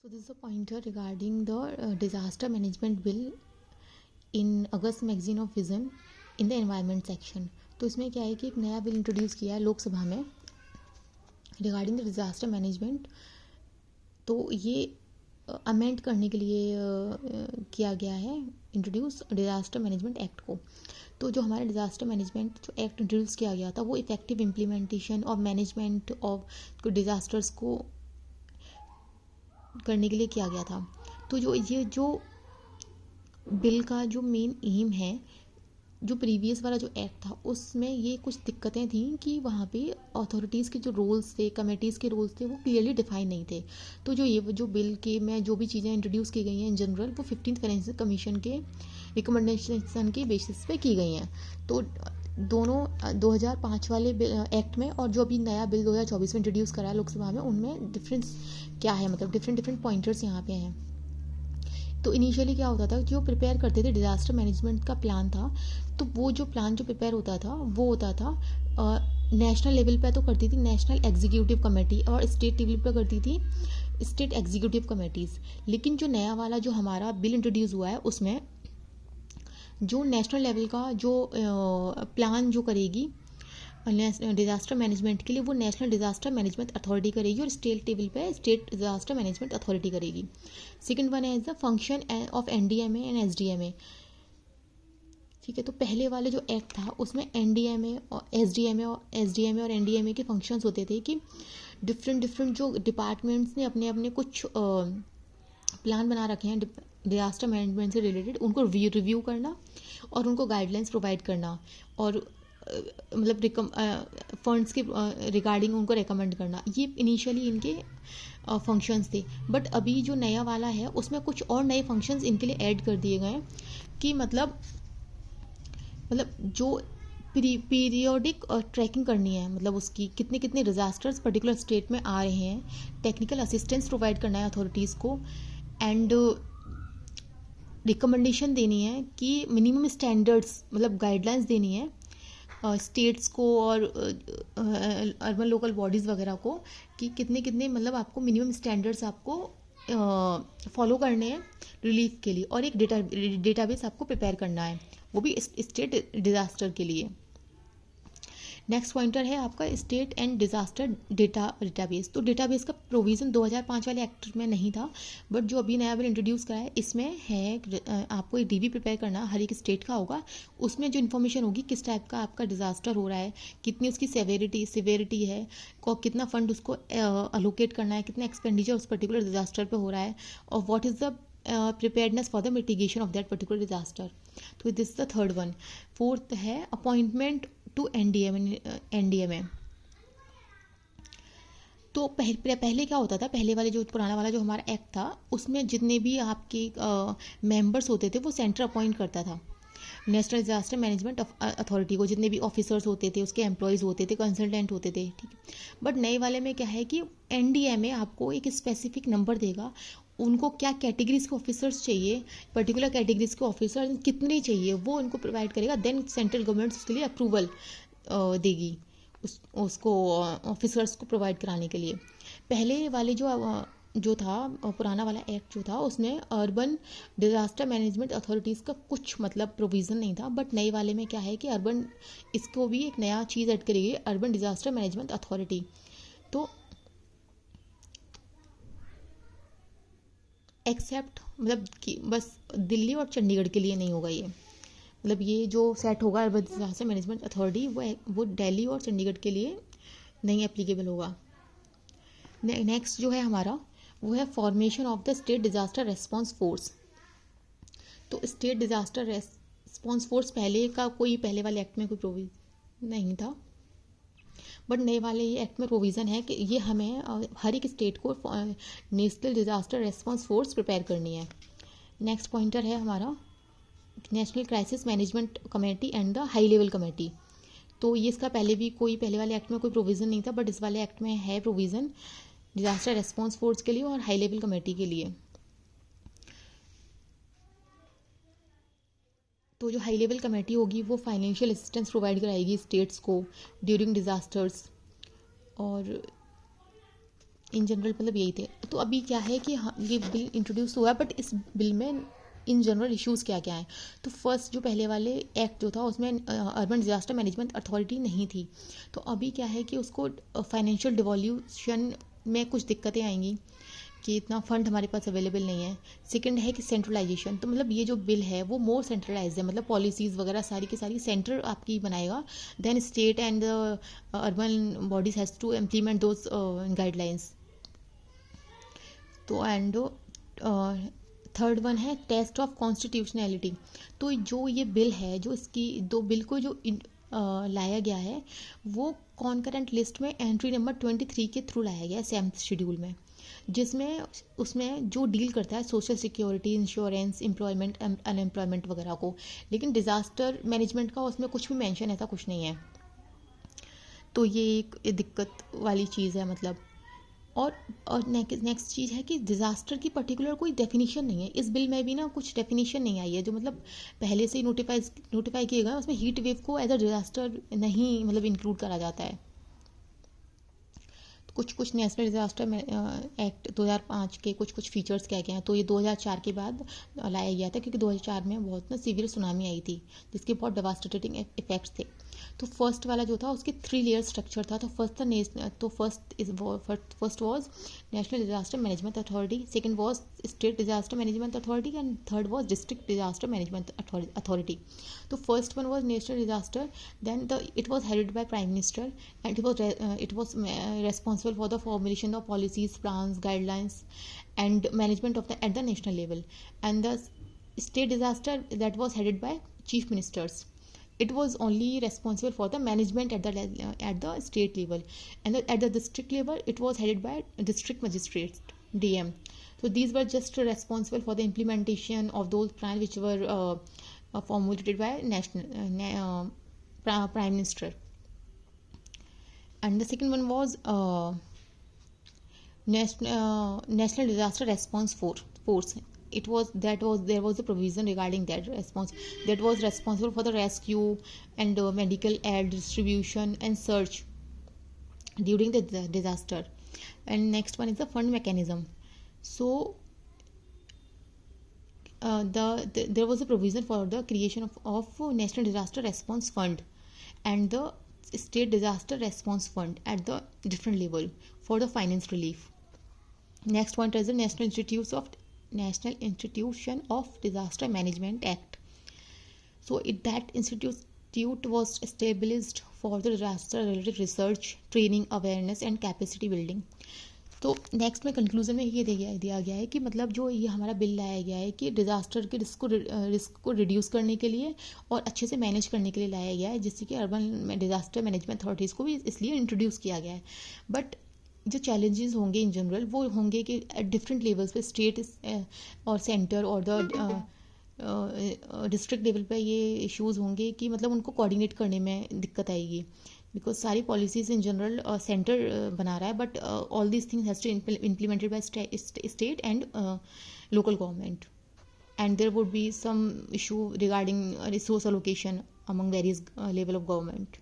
So this is a pointer regarding the disaster management bill in August magazine of vision in the environment section. तो इसमें क्या है कि एक नया बिल इंट्रोड्यूस किया है लोकसभा में रिगार्डिंग द डिज़ास्टर मैनेजमेंट। तो ये अमेंड करने के लिए किया गया है इंट्रोड्यूस डिज़ास्टर मैनेजमेंट एक्ट को। तो जो हमारा डिज़ास्टर मैनेजमेंट जो एक्ट इंट्रोड्यूस किया गया था वो इफेक्टिव इम्प्लीमेंटेशन और मैनेजमेंट ऑफ डिज़ास्टर्स को करने के लिए किया गया था। तो जो बिल का जो मेन एम है, जो प्रीवियस वाला जो एक्ट था उसमें ये कुछ दिक्कतें थी कि वहाँ पे अथॉरिटीज़ के जो रोल्स थे, कमेटीज़ के रोल्स थे, वो क्लियरली डिफाइन नहीं थे। तो जो बिल के में जो भी चीज़ें इंट्रोड्यूस की गई हैं इन जनरल वो 15th फाइनेंशियल कमीशन के रिकमेंडेशन के बेसिस पे की गई हैं। तो दोनों 2005 वाले एक्ट में और जो अभी नया बिल 2024 में इंट्रोड्यूस करा है लोकसभा में, उनमें डिफरेंस क्या है, मतलब डिफरेंट पॉइंटर्स यहाँ पे हैं। तो इनिशियली क्या होता था, जो प्रिपेयर करते थे डिज़ास्टर मैनेजमेंट का प्लान था, तो वो जो प्लान जो प्रिपेयर होता था वो होता था नेशनल लेवल पे तो करती थी नेशनल एग्जीक्यूटिव कमेटी और स्टेट लेवल पे करती थी स्टेट एग्जीक्यूटिव कमेटीज़। लेकिन जो नया वाला जो हमारा बिल इंट्रोड्यूस हुआ है उसमें जो नेशनल लेवल का जो प्लान जो करेगी डिज़ास्टर मैनेजमेंट के लिए, वो नेशनल डिज़ास्टर मैनेजमेंट अथॉरिटी करेगी और स्टेट लेवल पे स्टेट डिज़ास्टर मैनेजमेंट अथॉरिटी करेगी। सेकंड वन है the function of NDMA and SDMA. ठीक है, तो पहले वाले जो एक्ट था उसमें एनडीएमए और एसडीएमए और एनडीएमए के फंक्शंस होते थे कि डिफरेंट जो डिपार्टमेंट्स ने अपने अपने कुछ प्लान बना रखे हैं डिज़ास्टर मैनेजमेंट से रिलेटेड, उनको रिव्यू करना और उनको गाइडलाइंस प्रोवाइड करना और मतलब फंड्स के रिगार्डिंग उनको रेकमेंड करना। ये इनिशियली इनके फंक्शंस थे। बट अभी जो नया वाला है उसमें कुछ और नए फंक्शंस इनके लिए ऐड कर दिए गए हैं कि मतलब जो पीरियोडिक ट्रैकिंग करनी है, मतलब उसकी कितने कितने डिज़ास्टर्स पर्टिकुलर स्टेट में आ रहे हैं, टेक्निकल असिस्टेंस प्रोवाइड करना है अथॉरिटीज़ को एंड रिकमेंडेशन देनी है कि मिनिमम स्टैंडर्ड्स मतलब गाइडलाइंस देनी है स्टेट्स को और अर्बन लोकल बॉडीज़ वगैरह को कि कितने कितने मतलब आपको मिनिमम स्टैंडर्ड्स आपको फॉलो करने हैं रिलीफ के लिए, और एक डेटाबेस आपको प्रिपेयर करना है, वो भी स्टेट डिज़ास्टर के लिए। नेक्स्ट पॉइंटर है आपका स्टेट एंड डिज़ास्टर डेटाबेस। तो डेटाबेस का प्रोविज़न 2005 वाले एक्ट में नहीं था, बट जो अभी नया बिल इंट्रोड्यूस करा है इसमें है आपको एक डीबी प्रिपेयर करना हर एक स्टेट का होगा। उसमें जो इन्फॉर्मेशन होगी किस टाइप का आपका डिज़ास्टर हो रहा है, कितनी उसकी सेवेरिटी है, कितना फंड उसको अलोकेट करना है, कितना एक्सपेंडिचर उस पर्टिकुलर डिज़ास्टर पर हो रहा है, और what is the preparedness for the mitigation of that particular disaster. तो this is the third one. Fourth है appointment to NDMA। तो पहले क्या होता था, पहले वाले जो पुराना वाला जो हमारा एक्ट था उसमें जितने भी आपके मेंबर्स होते थे वो सेंटर अपॉइंट करता था नेशनल डिजास्टर मैनेजमेंट अथॉरिटी को, जितने भी ऑफिसर्स होते थे उसके एम्प्लॉयज़ होते थे, कंसल्टेंट होते थे। ठीक है, बट नए वाले में क्या है कि एनडीएमए आपको एक स्पेसिफिक नंबर देगा, उनको क्या कैटेगरीज के ऑफिसर्स चाहिए, पर्टिकुलर कैटेगरीज के ऑफिसर कितने चाहिए वो उनको प्रोवाइड करेगा। देन सेंट्रल गवर्नमेंट उसके लिए अप्रूवल देगी उसको ऑफिसर्स को प्रोवाइड कराने के लिए। पहले वाले जो था पुराना वाला एक्ट जो था उसमें अर्बन डिज़ास्टर मैनेजमेंट अथॉरिटीज़ का कुछ मतलब प्रोविज़न नहीं था, बट नए वाले में क्या है कि अर्बन इसको भी एक नया चीज़ ऐड करेगी, अर्बन डिज़ास्टर मैनेजमेंट अथॉरिटी। तो एक्सेप्ट मतलब कि बस दिल्ली और चंडीगढ़ के लिए नहीं होगा ये, मतलब ये जो सेट होगा अर्बन डिज़ास्टर मैनेजमेंट अथॉरिटी वो दिल्ली और चंडीगढ़ के लिए नहीं एप्लीकेबल होगा। नेक्स्ट जो है हमारा वो है formation of the state disaster response force. तो स्टेट डिज़ास्टर रेस्पॉन्स फोर्स पहले वाले एक्ट में कोई प्रोविज़न नहीं था, बट नए वाले ये एक्ट में प्रोविज़न है कि ये हमें हर एक स्टेट को national disaster response force prepare करनी है। नेक्स्ट पॉइंटर है हमारा national crisis management committee and the high level committee. तो ये इसका पहले वाले एक्ट में कोई प्रोविज़न नहीं था, बट इस वाले एक्ट में है प्रोविज़न डिज़ास्टर रेस्पॉन्स फोर्स के लिए और हाई लेवल कमेटी के लिए। तो जो हाई लेवल कमेटी होगी वो फाइनेंशियल असिस्टेंस प्रोवाइड कराएगी स्टेट्स को ड्यूरिंग डिज़ास्टर्स, और इन जनरल मतलब यही थे। तो अभी क्या है कि हाँ ये बिल इंट्रोड्यूस हुआ है, बट इस बिल में इन जनरल इश्यूज़ क्या क्या हैं। तो फर्स्ट जो पहले वाले एक्ट जो था उसमें अर्बन डिजास्टर मैनेजमेंट अथॉरिटी नहीं थी। तो अभी क्या है कि उसको फाइनेंशियल डिवोल्यूशन में कुछ दिक्कतें आएंगी कि इतना फंड हमारे पास अवेलेबल नहीं है। सेकंड है कि सेंट्रलाइजेशन, तो मतलब ये जो बिल है वो मोर सेंट्रलाइज है, मतलब पॉलिसीज़ वगैरह सारी की सारी सेंटर आपकी बनाएगा। Then state and urban bodies has to implement those guidelines. तो एंड थर्ड वन है टेस्ट ऑफ कॉन्स्टिट्यूशनैलिटी। तो जो ये बिल है, जो इसकी दो बिल को जो लाया गया है वो कॉन्करेंट लिस्ट में एंट्री नंबर 23 के थ्रू लाया गया है 7th शेड्यूल में, जिसमें उसमें जो डील करता है social security, insurance, employment, unemployment वगैरह को। लेकिन डिज़ास्टर मैनेजमेंट का उसमें कुछ भी मेंशन ऐसा कुछ नहीं है। तो ये एक दिक्कत वाली चीज़ है मतलब। और नेक्स्ट चीज़ है कि डिज़ास्टर की पर्टिकुलर कोई डेफिनेशन नहीं है इस बिल में भी ना, कुछ डेफिनेशन नहीं आई है जो मतलब पहले से ही नोटिफाई किए गए। उसमें हीट वेव को एज अ डिज़ास्टर नहीं मतलब इंक्लूड करा जाता है। कुछ नेशनल डिज़ास्टर एक्ट 2005 के कुछ फीचर्स क्या क्या हैं। तो ये 2004 के बाद लाया गया था क्योंकि 2004 में बहुत ना सीवियर सुनामी आई थी जिसके बहुत डेवास्टेटिंग इफेक्ट्स थे। तो फर्स्ट वाला जो था उसके 3 लेयर स्ट्रक्चर था। तो first was national disaster management authority, second was state disaster management authority and third was district disaster management authority. तो first one was national disaster, then it was headed by prime minister and it was responsible for the formulation of policies, plans, guidelines and management of the at the national level. And the state disaster that was headed by chief ministers, it was only responsible for the management at the state level. And at the district level it was headed by district magistrates, DM. So these were just responsible for the implementation of those plans which were formulated by prime minister. And the second one was national disaster response force. There was a provision regarding that response that was responsible for the rescue and medical aid distribution and search during the disaster. And next one is the fund mechanism. So there was a provision for the creation of national disaster response fund and the state disaster response fund at the different level for the finance relief. Next one is the National Institution of Disaster Management Act. So that institute was established for the disaster related research, training, awareness and capacity building. तो next में conclusion में ये दिया गया है कि मतलब जो ये हमारा बिल लाया गया है कि डिज़ास्टर के रिस्क को रिड्यूस करने के लिए और अच्छे से मैनेज करने के लिए लाया गया है, जिससे कि अर्बन डिज़ास्टर मैनेजमेंट अथॉरिटीज़ को भी इसलिए इंट्रोड्यूस किया गया है। बट जो चैलेंजेस होंगे इन जनरल वो होंगे कि एट डिफरेंट लेवल्स पे, स्टेट और सेंटर और द डिस्ट्रिक्ट लेवल पे ये इश्यूज़ होंगे कि मतलब उनको कोऑर्डिनेट करने में दिक्कत आएगी, बिकॉज सारी पॉलिसीज इन जनरल सेंटर बना रहा है, but all these things has to implemented by state and local government, and there would be some issue regarding resource allocation among various level of government.